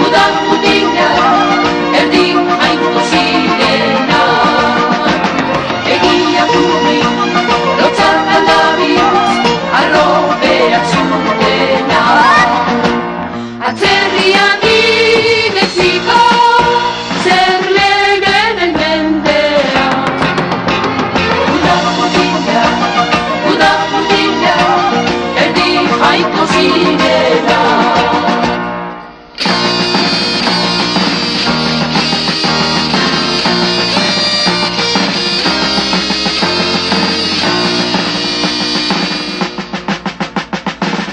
Udal-udila, erdi jainko zirena. Egia guri, lotzatan dabiz, arropeak zutena. Atzerrian ideziko, zer legenen mendean. Udal-udila, erdi jainko zirena.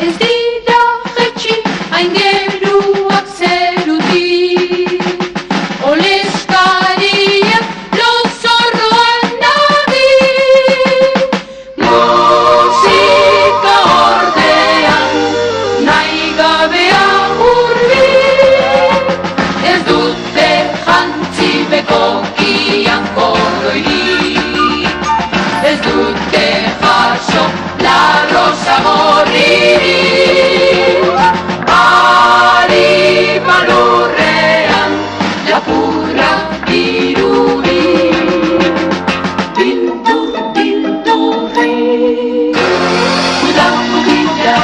Ez dira jetxi hain geruak zerudi, oleskariak lozorroan nabi. Musika ordean nahi gabea hurbil, ez dute jantzi bekokian koloirik, ez dute jaso la rosa gorririk. Ari balurrean lapurra dirurik. Bildu, bildurrik. Udal-udila,